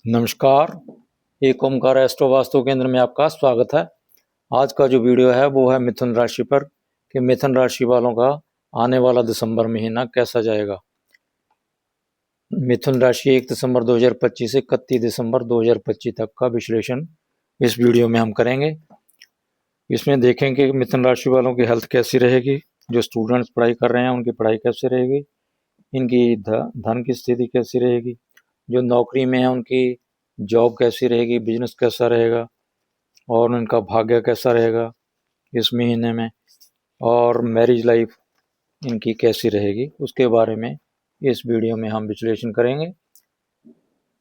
नमस्कार। एक ओमकार एस्ट्रो वास्तु केंद्र में आपका स्वागत है। आज का जो वीडियो है वो है मिथुन राशि पर कि मिथुन राशि वालों का आने वाला दिसंबर महीना कैसा जाएगा। मिथुन राशि 1 दिसंबर 2025 से 31 दिसंबर 2025 तक का विश्लेषण इस वीडियो में हम करेंगे। इसमें देखेंगे कि मिथुन राशि वालों की हेल्थ कैसी रहेगी, जो स्टूडेंट्स पढ़ाई कर रहे हैं उनकी पढ़ाई कैसी रहेगी, इनकी धन की स्थिति कैसी रहेगी, जो नौकरी में है उनकी जॉब कैसी रहेगी, बिजनेस कैसा रहेगा और उनका भाग्य कैसा रहेगा इस महीने में, और मैरिज लाइफ इनकी कैसी रहेगी, उसके बारे में इस वीडियो में हम विश्लेषण करेंगे।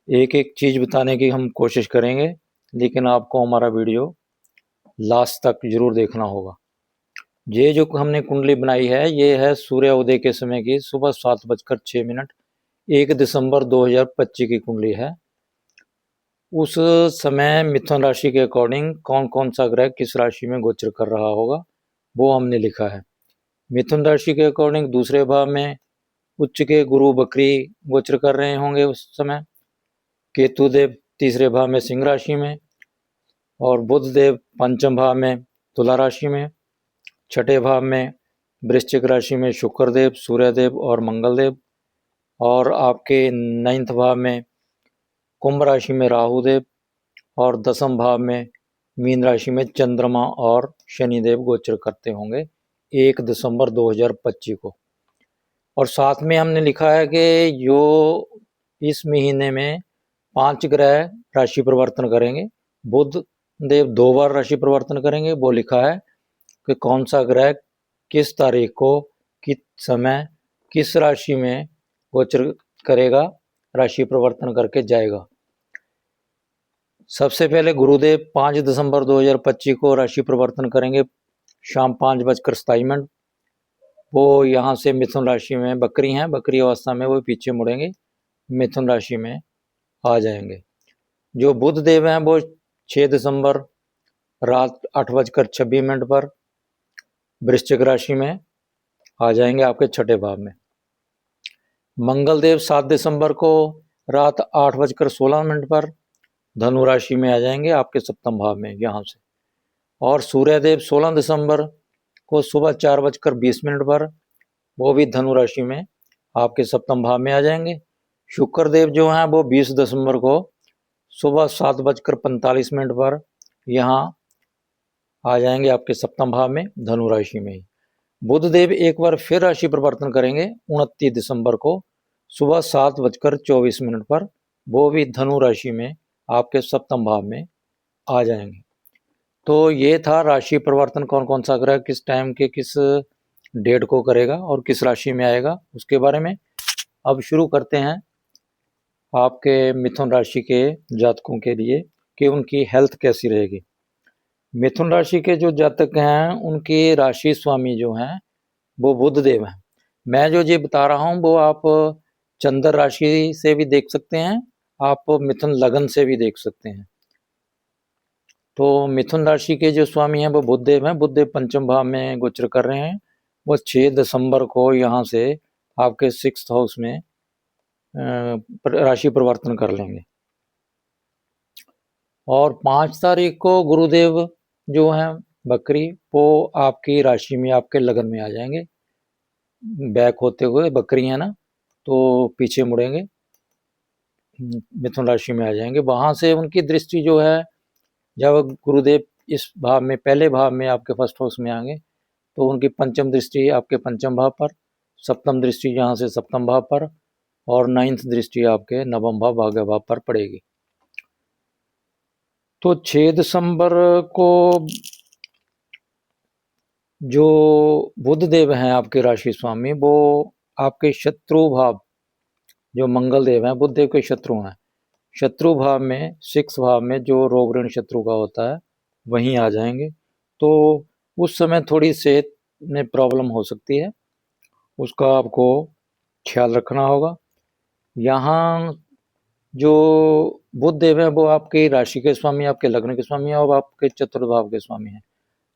एक एक चीज़ बताने की हम कोशिश करेंगे, लेकिन आपको हमारा वीडियो लास्ट तक जरूर देखना होगा। ये जो हमने कुंडली बनाई है ये है सूर्य उदय के समय की सुबह 7:06 1 दिसंबर 2025 की कुंडली है। उस समय मिथुन राशि के अकॉर्डिंग कौन कौन सा ग्रह किस राशि में गोचर कर रहा होगा वो हमने लिखा है। मिथुन राशि के अकॉर्डिंग दूसरे भाव में उच्च के गुरु बकरी गोचर कर रहे होंगे उस समय। केतु देव तीसरे भाव में सिंह राशि में, और बुध देव पंचम भाव में तुला राशि में, छठे भाव में वृश्चिक राशि में शुक्र देव, सूर्य देव और मंगल देव, और आपके 9th भाव में कुंभ राशि में राहु देव, और 10th भाव में मीन राशि में चंद्रमा और शनिदेव गोचर करते होंगे 1 दिसंबर 2025 को। और साथ में हमने लिखा है कि जो इस महीने में 5 ग्रह राशि परिवर्तन करेंगे। बुध देव 2 बार राशि परिवर्तन करेंगे, वो लिखा है कि कौन सा ग्रह किस तारीख को किस समय किस राशि में गोचर करेगा, राशि परिवर्तन करके जाएगा। सबसे पहले गुरुदेव 5 दिसंबर 2025 को राशि परिवर्तन करेंगे शाम 5:27। वो यहाँ से मिथुन राशि में बकरी हैं, बकरी अवस्था में वो पीछे मुड़ेंगे, मिथुन राशि में आ जाएंगे। जो बुध देव हैं वो 6 दिसंबर रात 8:26 पर वृश्चिक राशि में आ जाएंगे आपके छठे भाव में। मंगल देव 7 दिसंबर को रात 8:16 पर धनु राशि में आ जाएंगे आपके सप्तम भाव में यहाँ से। और सूर्य देव 16 दिसंबर को सुबह 4:20 पर वो भी धनु राशि में आपके सप्तम भाव में आ जाएंगे। शुक्र देव जो हैं वो 20 दिसंबर को सुबह 7:45 पर यहाँ आ जाएंगे आपके सप्तम भाव में धनु राशि में ही। बुध देव एक बार फिर राशि परिवर्तन करेंगे 29 दिसंबर को सुबह 7:24 पर, वो भी धनु राशि में आपके सप्तम भाव में आ जाएंगे। तो ये था राशि परिवर्तन कौन कौन सा ग्रह किस टाइम के किस डेट को करेगा और किस राशि में आएगा उसके बारे में। अब शुरू करते हैं आपके मिथुन राशि के जातकों के लिए कि उनकी हेल्थ कैसी रहेगी। मिथुन राशि के जो जातक हैं उनके राशि स्वामी जो हैं वो बुध देव हैं। मैं जो ये बता रहा हूँ वो आप चंद्र राशि से भी देख सकते हैं, आप मिथुन लगन से भी देख सकते हैं। तो मिथुन राशि के जो स्वामी हैं वो बुध देव हैं। बुध देव पंचम भाव में गोचर कर रहे हैं। वो 6 दिसंबर को यहाँ से आपके 6th हाउस में राशि परिवर्तन कर लेंगे। और 5 तारीख को गुरुदेव जो हैं बकरी वो आपकी राशि में आपके लगन में आ जाएंगे, बैक होते हुए बकरी है ना तो पीछे मुड़ेंगे, मिथुन राशि में आ जाएंगे। वहां से उनकी दृष्टि जो है जब गुरुदेव इस भाव में पहले भाव में आपके फर्स्ट हाउस में आएंगे तो उनकी पंचम दृष्टि आपके पंचम भाव पर, सप्तम दृष्टि यहाँ से सप्तम भाव पर, और 9th दृष्टि आपके नवम भाव भाग्य भाव पर पड़ेगी। तो 6 दिसंबर को जो बुध देव हैं आपके राशि स्वामी वो आपके शत्रु भाव जो मंगल देव हैं बुध देव के शत्रु हैं, शत्रु भाव में 6th भाव में जो रोग ऋण शत्रु का होता है वहीं आ जाएंगे। तो उस समय थोड़ी सेहत में प्रॉब्लम हो सकती है, उसका आपको ख्याल रखना होगा। यहाँ जो बुध देव है वो आपके राशि के स्वामी, आपके लग्न के स्वामी और आपके चतुर्थ भाव के स्वामी हैं।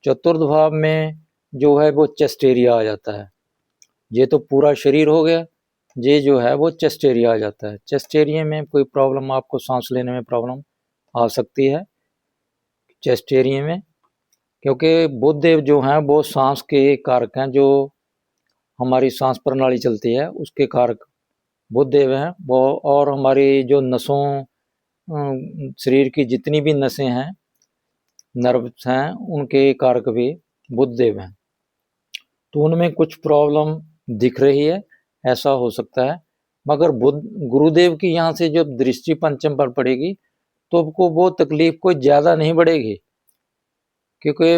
चतुर्थ भाव में जो है वो चेस्ट एरिया आ जाता है। ये तो पूरा शरीर हो गया, ये जो है वो चेस्ट एरिया आ जाता है। चेस्ट एरिया में कोई प्रॉब्लम, आपको सांस लेने में प्रॉब्लम आ सकती है चेस्ट एरिया में, क्योंकि बुध देव जो हैं वो सांस के कारक हैं। जो हमारी सांस प्रणाली चलती है उसके कारक बुध देव हैं वो। और हमारी जो नसों, शरीर की जितनी भी नसें हैं, नर्व्स हैं, उनके कारक भी बुध देव हैं। तो उनमें कुछ प्रॉब्लम दिख रही है, ऐसा हो सकता है। मगर बुध गुरुदेव की यहाँ से जब दृष्टि पंचम पर पड़ेगी तो आपको वो तकलीफ कोई ज्यादा नहीं बढ़ेगी, क्योंकि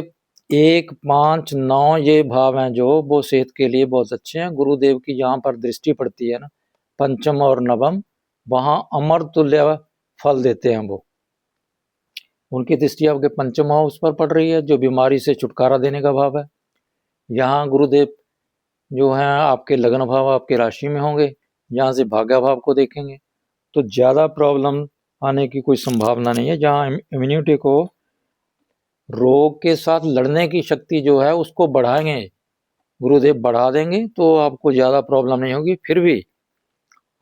1, 5, 9 ये भाव हैं जो वो सेहत के लिए बहुत अच्छे हैं। गुरुदेव की जहाँ पर दृष्टि पड़ती है ना, पंचम और नवम, वहां अमरतुल्य फल देते हैं वो। उनकी दृष्टि आपके पंचम हाउस पर पड़ रही है, जो बीमारी से छुटकारा देने का भाव है। यहाँ गुरुदेव जो है आपके लग्न भाव, आपके राशि में होंगे, यहाँ से भाग्य भाव को देखेंगे तो ज्यादा प्रॉब्लम आने की कोई संभावना नहीं है। जहाँ इम्यूनिटी को, रोग के साथ लड़ने की शक्ति जो है उसको बढ़ाएंगे, गुरुदेव बढ़ा देंगे, तो आपको ज्यादा प्रॉब्लम नहीं होगी। फिर भी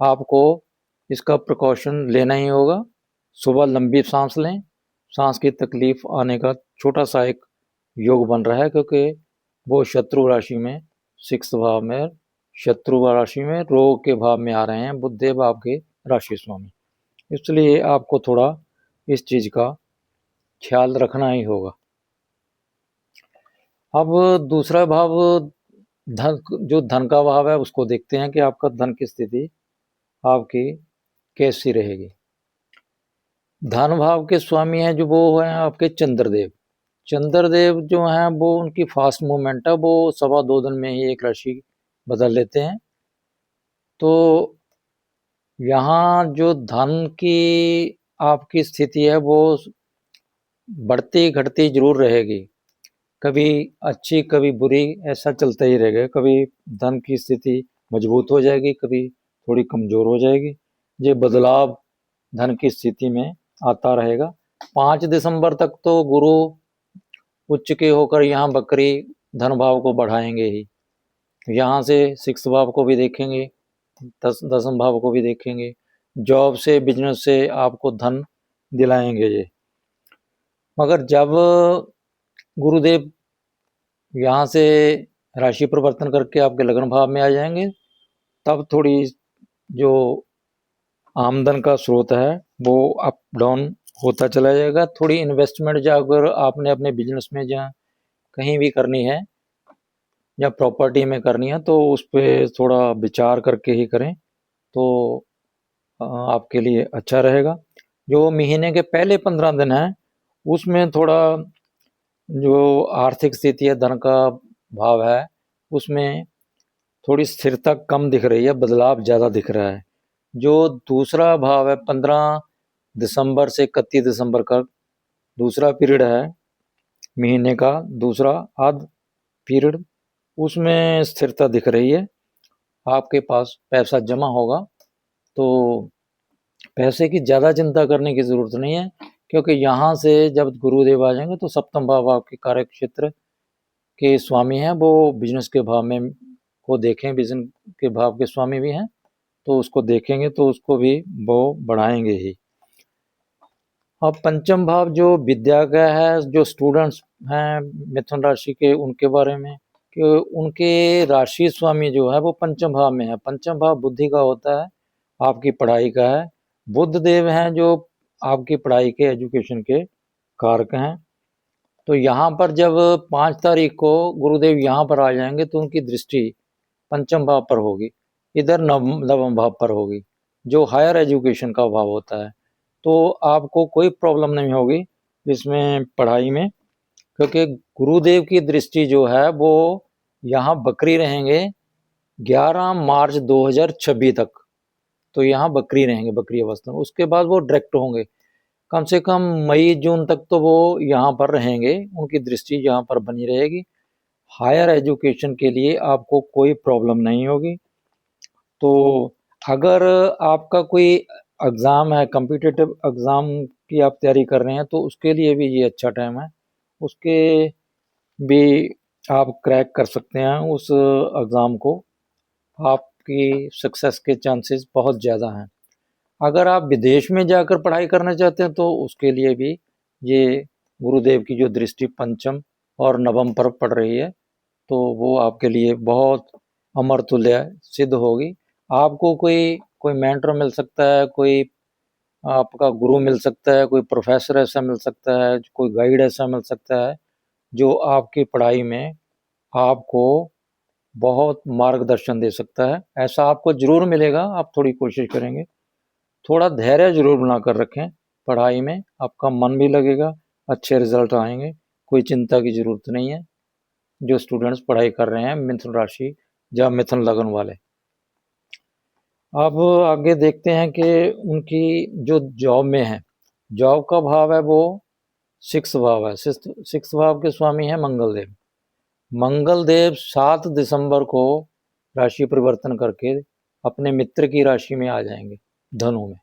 आपको इसका प्रिकॉशन लेना ही होगा। सुबह लंबी सांस लें, सांस की तकलीफ आने का छोटा सा एक योग बन रहा है, क्योंकि वो शत्रु राशि में, 6 भाव में, शत्रु राशि में रोग के भाव में आ रहे हैं बुधदेव आपके राशि स्वामी। इसलिए आपको थोड़ा इस चीज का ख्याल रखना ही होगा। अब दूसरा भाव धन, जो धन का भाव है उसको देखते हैं कि आपका धन की स्थिति आपकी कैसी रहेगी। धन भाव के स्वामी हैं जो वो हैं आपके चंद्रदेव। चंद्रदेव जो हैं वो, उनकी फास्ट मूवमेंट है, वो 2.25 दिन में ही एक राशि बदल लेते हैं। तो यहाँ जो धन की आपकी स्थिति है वो बढ़ती घटती जरूर रहेगी, कभी अच्छी कभी बुरी, ऐसा चलता ही रहेगा। कभी धन की स्थिति मजबूत हो जाएगी, कभी थोड़ी कमजोर हो जाएगी। ये बदलाव धन की स्थिति में आता रहेगा। 5 दिसंबर तक तो गुरु उच्च के होकर यहाँ बकरी धन भाव को बढ़ाएंगे ही। यहाँ से 6 भाव को भी देखेंगे, 10th भाव को भी देखेंगे। जॉब से, बिजनेस से आपको धन दिलाएंगे ये। मगर जब गुरुदेव यहाँ से राशि परिवर्तन करके आपके लग्न भाव में आ जाएंगे, तब थोड़ी जो आमदन का स्रोत है वो अप डाउन होता चला जाएगा। थोड़ी इन्वेस्टमेंट जो अगर आपने अपने बिजनेस में जहाँ कहीं भी करनी है या प्रॉपर्टी में करनी है, तो उस पर थोड़ा विचार करके ही करें, तो आपके लिए अच्छा रहेगा। जो महीने के पहले 15 दिन हैं उसमें थोड़ा जो आर्थिक स्थिति है, धन का भाव है, उसमें थोड़ी स्थिरता कम दिख रही है, बदलाव ज़्यादा दिख रहा है। जो दूसरा भाव है 15 दिसंबर से 31 दिसंबर का दूसरा पीरियड है, महीने का दूसरा आध पीरियड, उसमें स्थिरता दिख रही है। आपके पास पैसा जमा होगा, तो पैसे की ज़्यादा चिंता करने की ज़रूरत नहीं है, क्योंकि यहाँ से जब गुरुदेव आ जाएंगे तो सप्तम भाव आपके कार्य क्षेत्र के स्वामी हैं, वो बिजनेस के भाव में को देखें, बिजनेस के भाव के स्वामी भी हैं, तो उसको देखेंगे तो उसको भी वो बढ़ाएंगे ही। अब पंचम भाव जो विद्या का है, जो स्टूडेंट्स हैं मिथुन राशि के, उनके बारे में कि उनके राशि स्वामी जो है वो पंचम भाव में है। पंचम भाव बुद्धि का होता है, आपकी पढ़ाई का है। बुध देव हैं जो आपकी पढ़ाई के, एजुकेशन के कारक हैं। तो यहाँ पर जब 5 तारीख को गुरुदेव यहाँ पर आ जाएंगे तो उनकी दृष्टि पंचम भाव पर होगी, इधर नवम भाव पर होगी, जो हायर एजुकेशन का भाव होता है। तो आपको कोई प्रॉब्लम नहीं होगी इसमें पढ़ाई में, क्योंकि गुरुदेव की दृष्टि जो है वो यहाँ बकरी रहेंगे 11 मार्च 2026 तक। तो यहाँ बकरी रहेंगे, बकरी अवस्था में। उसके बाद वो डायरेक्ट होंगे, कम से कम मई जून तक तो वो यहाँ पर रहेंगे, उनकी दृष्टि यहाँ पर बनी रहेगी। हायर एजुकेशन के लिए आपको कोई प्रॉब्लम नहीं होगी। तो अगर आपका कोई एग्ज़ाम है, कम्पिटिटिव एग्ज़ाम की आप तैयारी कर रहे हैं, तो उसके लिए भी ये अच्छा टाइम है। उसके भी आप क्रैक कर सकते हैं उस एग्ज़ाम को। आप आपकी सक्सेस के चांसेस बहुत ज़्यादा हैं। अगर आप विदेश में जाकर पढ़ाई करना चाहते हैं तो उसके लिए भी ये गुरुदेव की जो दृष्टि पंचम और नवम पर पड़ रही है, तो वो आपके लिए बहुत अमरतुल्य सिद्ध होगी। आपको कोई कोई मेंटर मिल सकता है, कोई आपका गुरु मिल सकता है, कोई प्रोफेसर ऐसा मिल सकता है, कोई गाइड ऐसा मिल सकता है जो आपकी पढ़ाई में आपको बहुत मार्गदर्शन दे सकता है। ऐसा आपको ज़रूर मिलेगा, आप थोड़ी कोशिश करेंगे। थोड़ा धैर्य ज़रूर बनाकर रखें, पढ़ाई में आपका मन भी लगेगा, अच्छे रिजल्ट आएंगे, कोई चिंता की ज़रूरत नहीं है। जो स्टूडेंट्स पढ़ाई कर रहे हैं मिथुन राशि या मिथुन लग्न वाले। अब आगे देखते हैं कि उनकी जो जॉब में है, जॉब का भाव है वो 6 भाव है। 6 भाव के स्वामी हैं मंगल देव। मंगल देव 7 दिसंबर को राशि परिवर्तन करके अपने मित्र की राशि में आ जाएंगे, धनु में।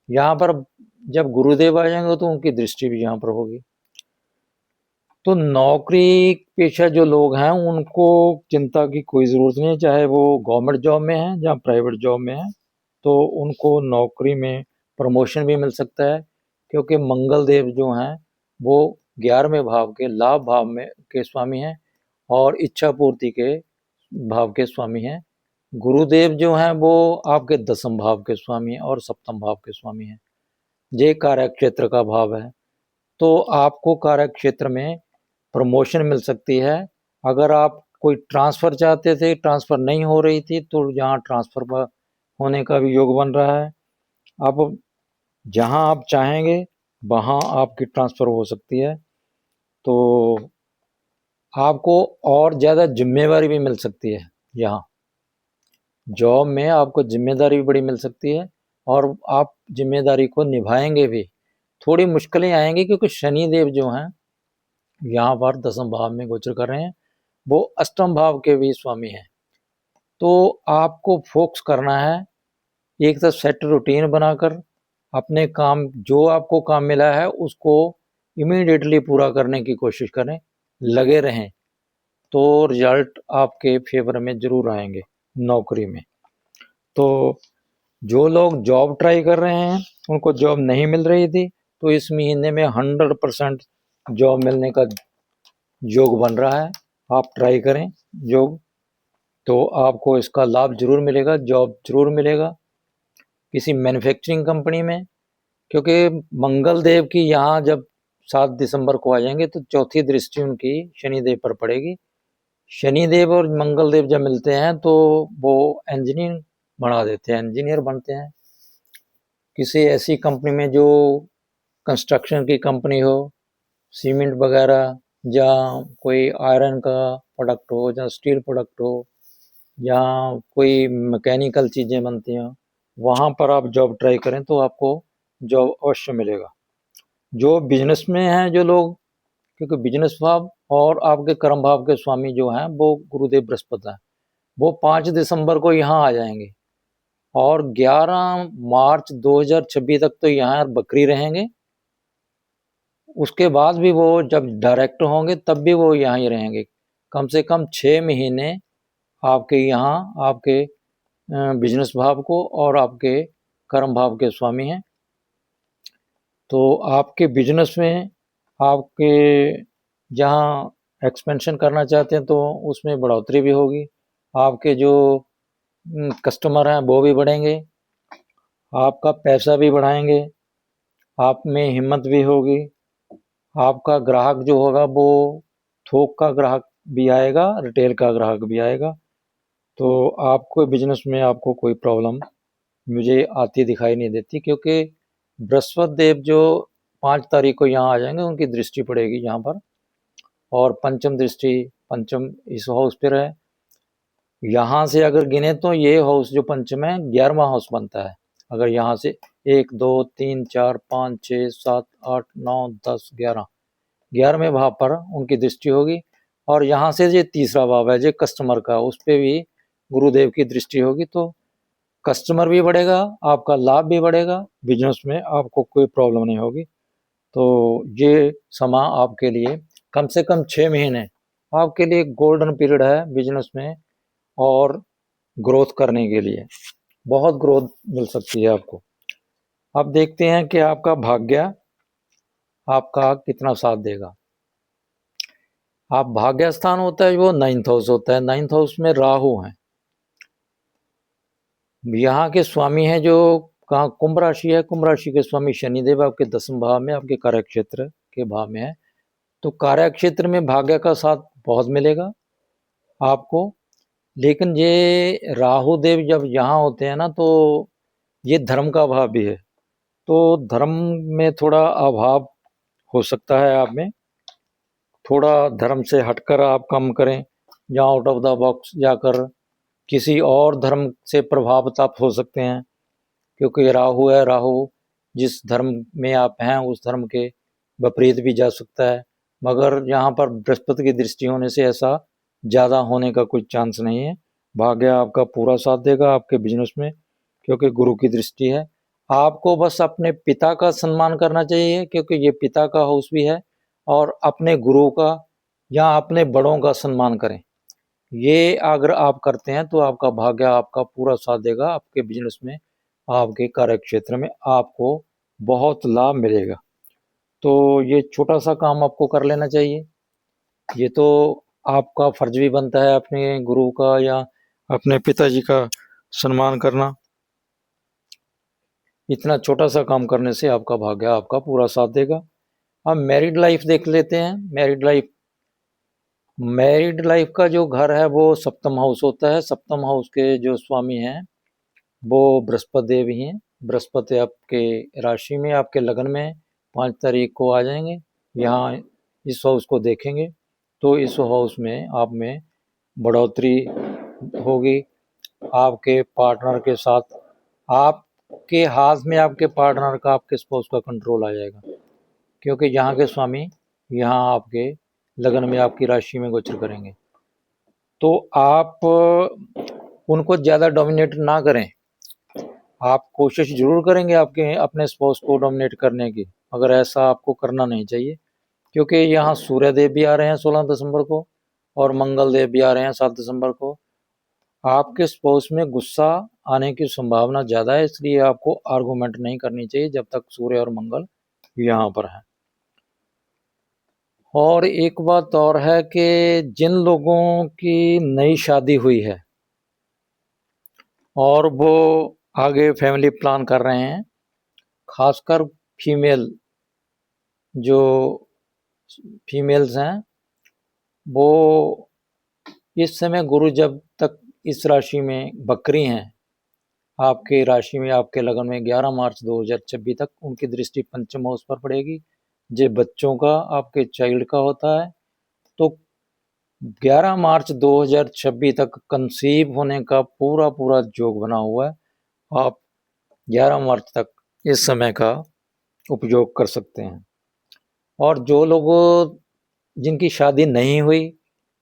यहाँ पर जब गुरुदेव आ जाएंगे तो उनकी दृष्टि भी यहाँ पर होगी। तो नौकरी पेशा जो लोग हैं उनको चिंता की कोई ज़रूरत नहीं है, चाहे वो गवर्नमेंट जॉब में है या प्राइवेट जॉब में है, तो उनको नौकरी में प्रमोशन भी मिल सकता है, क्योंकि मंगल देव जो हैं वो 11वें भाव के लाभ भाव में के स्वामी हैं और इच्छा पूर्ति के भाव के स्वामी हैं। गुरुदेव जो हैं वो आपके 10वें भाव के स्वामी हैं और 7वें भाव के स्वामी हैं। ये कार्य क्षेत्र का भाव है, तो आपको कार्य क्षेत्र में प्रमोशन मिल सकती है। अगर आप कोई ट्रांसफ़र चाहते थे, ट्रांसफ़र नहीं हो रही थी, तो यहाँ ट्रांसफ़र पर होने का भी योग बन रहा है। अब जहाँ आप चाहेंगे वहाँ आपकी ट्रांसफ़र हो सकती है, तो आपको और ज़्यादा जिम्मेवारी भी मिल सकती है। यहाँ जॉब में आपको जिम्मेदारी भी बड़ी मिल सकती है और आप जिम्मेदारी को निभाएंगे भी। थोड़ी मुश्किलें आएंगी क्योंकि शनि देव जो हैं यहाँ पर 10वें भाव में गोचर कर रहे हैं, वो 8वें भाव के भी स्वामी हैं। तो आपको फोकस करना है, एक तो सेट रूटीन बनाकर अपने काम, जो आपको काम मिला है उसको इमीडिएटली पूरा करने की कोशिश करें, लगे रहें, तो रिजल्ट आपके फेवर में ज़रूर आएंगे नौकरी में। तो जो लोग जॉब ट्राई कर रहे हैं उनको जॉब नहीं मिल रही थी, तो इस महीने में 100% जॉब मिलने का योग बन रहा है। आप ट्राई करें योग, तो आपको इसका लाभ जरूर मिलेगा, जॉब जरूर मिलेगा किसी मैन्युफैक्चरिंग कंपनी में। क्योंकि मंगल देव की यहाँ जब 7 दिसंबर को आ जाएंगे तो चौथी दृष्टि उनकी शनिदेव पर पड़ेगी। शनिदेव और मंगल देव जब मिलते हैं तो वो इंजीनियर बना देते हैं, इंजीनियर बनते हैं किसी ऐसी कंपनी में जो कंस्ट्रक्शन की कंपनी हो, सीमेंट वगैरह, या कोई आयरन का प्रोडक्ट हो, या स्टील प्रोडक्ट हो, या कोई मैकेनिकल चीज़ें बनती हैं, वहाँ पर आप जॉब ट्राई करें तो आपको जॉब अवश्य मिलेगा। जो बिजनेस में हैं जो लोग, क्योंकि बिजनेस भाव और आपके कर्म भाव के स्वामी जो हैं वो गुरुदेव बृहस्पति हैं, वो 5 दिसंबर को यहाँ आ जाएंगे और 11 मार्च 2026 तक तो यहाँ बकरी रहेंगे। उसके बाद भी वो जब डायरेक्ट होंगे तब भी वो यहाँ ही रहेंगे। कम से कम 6 महीने आपके यहाँ आपके बिजनेस भाव को और आपके कर्म भाव के स्वामी हैं। तो आपके बिजनेस में आपके जहाँ एक्सपेंशन करना चाहते हैं तो उसमें बढ़ोतरी भी होगी, आपके जो कस्टमर हैं वो भी बढ़ेंगे, आपका पैसा भी बढ़ाएंगे, आप में हिम्मत भी होगी, आपका ग्राहक जो होगा वो थोक का ग्राहक भी आएगा, रिटेल का ग्राहक भी आएगा। तो आपको बिजनेस में आपको कोई प्रॉब्लम मुझे आती दिखाई नहीं देती, क्योंकि बृहस्पति देव जो 5 तारीख को यहाँ आ जाएंगे उनकी दृष्टि पड़ेगी यहाँ पर, और पंचम दृष्टि, पंचम इस हाउस पर है। यहाँ से अगर गिने तो ये हाउस जो पंचम है 11वां हाउस बनता है। अगर यहाँ से 1 2 3 4 5 6 7 8 9 10 11, 11वें भाव पर उनकी दृष्टि होगी। और यहाँ से ये तीसरा भाव है जो कस्टमर का, उस पर भी गुरुदेव की दृष्टि होगी, तो कस्टमर भी बढ़ेगा, आपका लाभ भी बढ़ेगा, बिजनेस में आपको कोई प्रॉब्लम नहीं होगी। तो ये समय आपके लिए कम से कम 6 महीने आपके लिए गोल्डन पीरियड है बिजनेस में, और ग्रोथ करने के लिए बहुत ग्रोथ मिल सकती है आपको। अब देखते हैं कि आपका भाग्य आपका कितना साथ देगा। आप भाग्य स्थान होता है वो 9th हाउस होता है। 9th हाउस में राहु हैं, यहाँ के स्वामी हैं जो कहाँ कुंभ राशि है। कुंभ राशि के स्वामी शनिदेव आपके 10वें भाव में, आपके कार्य क्षेत्र के भाव में है। तो कार्य क्षेत्र में भाग्य का साथ बहुत मिलेगा आपको। लेकिन ये राहु देव जब यहाँ होते हैं ना, तो ये धर्म का भाव भी है, तो धर्म में थोड़ा अभाव हो सकता है आप में। थोड़ा धर्म से हटकर आप काम करें, या आउट ऑफ द बॉक्स जाकर किसी और धर्म से प्रभावित हो सकते हैं, क्योंकि राहु है। राहु जिस धर्म में आप हैं उस धर्म के विपरीत भी जा सकता है, मगर यहाँ पर बृहस्पति की दृष्टि होने से ऐसा ज़्यादा होने का कोई चांस नहीं है। भाग्य आपका पूरा साथ देगा आपके बिजनेस में, क्योंकि गुरु की दृष्टि है। आपको बस अपने पिता का सम्मान करना चाहिए, क्योंकि ये पिता का हाउस भी है, और अपने गुरु का या अपने बड़ों का सम्मान करें। ये अगर आप करते हैं तो आपका भाग्य आपका पूरा साथ देगा। आपके बिजनेस में, आपके कार्य क्षेत्र में आपको बहुत लाभ मिलेगा। तो ये छोटा सा काम आपको कर लेना चाहिए। ये तो आपका फर्ज भी बनता है अपने गुरु का या अपने पिताजी का सम्मान करना। इतना छोटा सा काम करने से आपका भाग्य आपका पूरा साथ देगा। अब मैरिड लाइफ देख लेते हैं। मैरिड लाइफ का जो घर है वो 7वां हाउस होता है। 7वां हाउस के जो स्वामी हैं वो बृहस्पति देव ही हैं। बृहस्पति आपके राशि में, आपके लगन में 5 तारीख को आ जाएंगे। यहाँ इस हाउस को देखेंगे तो इस हाउस में आप में बढ़ोतरी होगी। आपके पार्टनर के साथ, आपके हाथ में आपके पार्टनर का, आपके स्पाउस का कंट्रोल आ जाएगा, क्योंकि यहाँ के स्वामी यहाँ आपके लगन में, आपकी राशि में गोचर करेंगे। तो आप उनको ज़्यादा डोमिनेट ना करें। आप कोशिश जरूर करेंगे आपके अपने स्पाउस को डोमिनेट करने की, मगर ऐसा आपको करना नहीं चाहिए, क्योंकि यहाँ सूर्य देव भी आ रहे हैं 16 दिसंबर को, और मंगल देव भी आ रहे हैं 7 दिसंबर को। आपके स्पाउस में गुस्सा आने की संभावना ज़्यादा है, इसलिए आपको आर्गूमेंट नहीं करनी चाहिए जब तक सूर्य और मंगल यहाँ पर हैं। और एक बात और है कि जिन लोगों की नई शादी हुई है और वो आगे फैमिली प्लान कर रहे हैं, खासकर जो फीमेल्स हैं, वो इस समय गुरु जब तक इस राशि में बकरी हैं, आपके राशि में, आपके लगन में 11 मार्च 2026 तक उनकी दृष्टि पंचम हाउस पर पड़ेगी। जो बच्चों का, आपके चाइल्ड का होता है। तो 11 मार्च 2026 तक कंसीव होने का पूरा पूरा योग बना हुआ है। आप 11 मार्च तक इस समय का उपयोग कर सकते हैं। और जो लोगों जिनकी शादी नहीं हुई,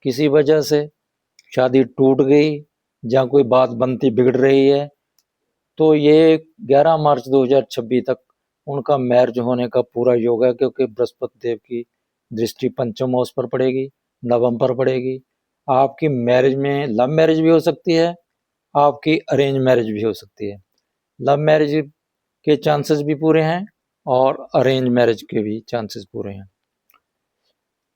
किसी वजह से शादी टूट गई या कोई बात बनती बिगड़ रही है, तो ये 11 मार्च 2026 तक उनका मैरिज होने का पूरा योग है, क्योंकि बृहस्पति देव की दृष्टि पंचम हाउस पर पड़ेगी, नवम पर पड़ेगी। आपकी मैरिज में लव मैरिज भी हो सकती है, आपकी अरेंज मैरिज भी हो सकती है। लव मैरिज के चांसेस भी पूरे हैं और अरेंज मैरिज के भी चांसेस पूरे हैं।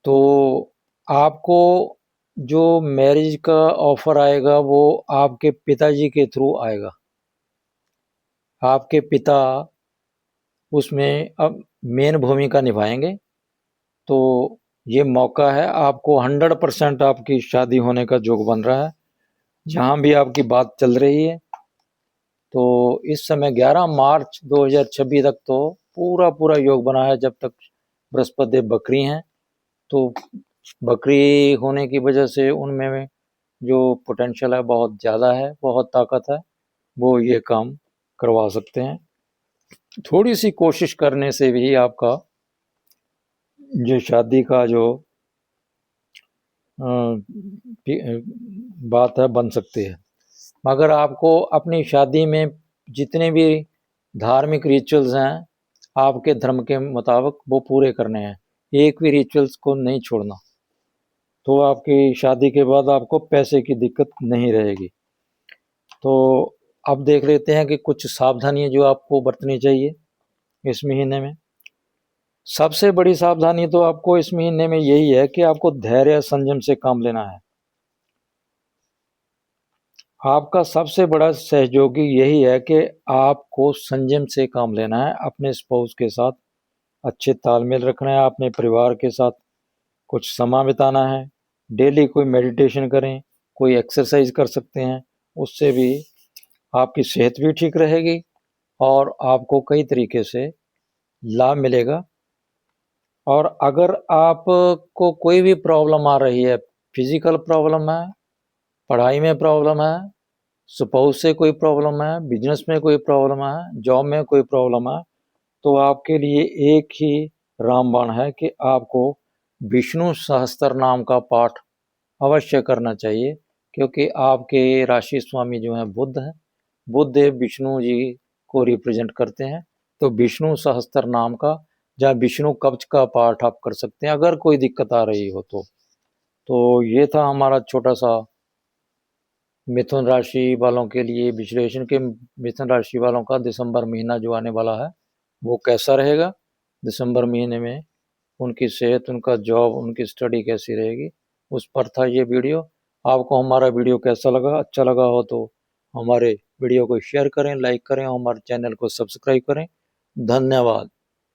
तो आपको जो मैरिज का ऑफर आएगा वो आपके पिताजी के थ्रू आएगा। आपके पिता उसमें अब मेन भूमिका निभाएंगे। तो ये मौका है, आपको 100% आपकी शादी होने का योग बन रहा है। जहाँ भी आपकी बात चल रही है, तो इस समय 11 मार्च 2026 तक तो पूरा पूरा योग बना है। जब तक बृहस्पति देव बकरी हैं, तो बकरी होने की वजह से उनमें जो पोटेंशियल है बहुत ज़्यादा है, बहुत ताकत है, वो ये काम करवा सकते हैं। थोड़ी सी कोशिश करने से भी आपका जो शादी का जो बात है बन सकती है। मगर आपको अपनी शादी में जितने भी धार्मिक रिचुअल्स हैं आपके धर्म के मुताबिक वो पूरे करने हैं, एक भी रिचुअल्स को नहीं छोड़ना। तो आपकी शादी के बाद आपको पैसे की दिक्कत नहीं रहेगी। तो अब देख लेते हैं कि कुछ सावधानियां जो आपको बरतनी चाहिए इस महीने में। सबसे बड़ी सावधानी तो आपको इस महीने में यही है कि आपको धैर्य संयम से काम लेना है। आपका सबसे बड़ा सहयोगी यही है कि आपको संयम से काम लेना है, अपने स्पाउस के साथ अच्छे तालमेल रखना है, अपने परिवार के साथ कुछ समय बिताना है, डेली कोई मेडिटेशन करें, कोई एक्सरसाइज कर सकते हैं, उससे भी आपकी सेहत भी ठीक रहेगी और आपको कई तरीके से लाभ मिलेगा। और अगर आपको कोई भी प्रॉब्लम आ रही है, फिजिकल प्रॉब्लम है, पढ़ाई में प्रॉब्लम है, स्पाउस से कोई प्रॉब्लम है, बिजनेस में कोई प्रॉब्लम है, जॉब में कोई प्रॉब्लम है, तो आपके लिए एक ही रामबाण है कि आपको विष्णु सहस्त्र नाम का पाठ अवश्य करना चाहिए, क्योंकि आपके राशि स्वामी जो हैं बुध हैं, बुध देव विष्णु जी को रिप्रेजेंट करते हैं। तो विष्णु सहस्त्र नाम का या विष्णु कवच का पाठ आप कर सकते हैं अगर कोई दिक्कत आ रही हो तो ये था हमारा छोटा सा मिथुन राशि वालों के लिए विश्लेषण के मिथुन राशि वालों का दिसंबर महीना जो आने वाला है वो कैसा रहेगा, दिसंबर महीने में उनकी सेहत, उनका जॉब, उनकी स्टडी कैसी रहेगी, उस पर था ये वीडियो। आपको हमारा वीडियो कैसा लगा, अच्छा लगा हो तो हमारे वीडियो को शेयर करें, लाइक करें और हमारे चैनल को सब्सक्राइब करें। धन्यवाद।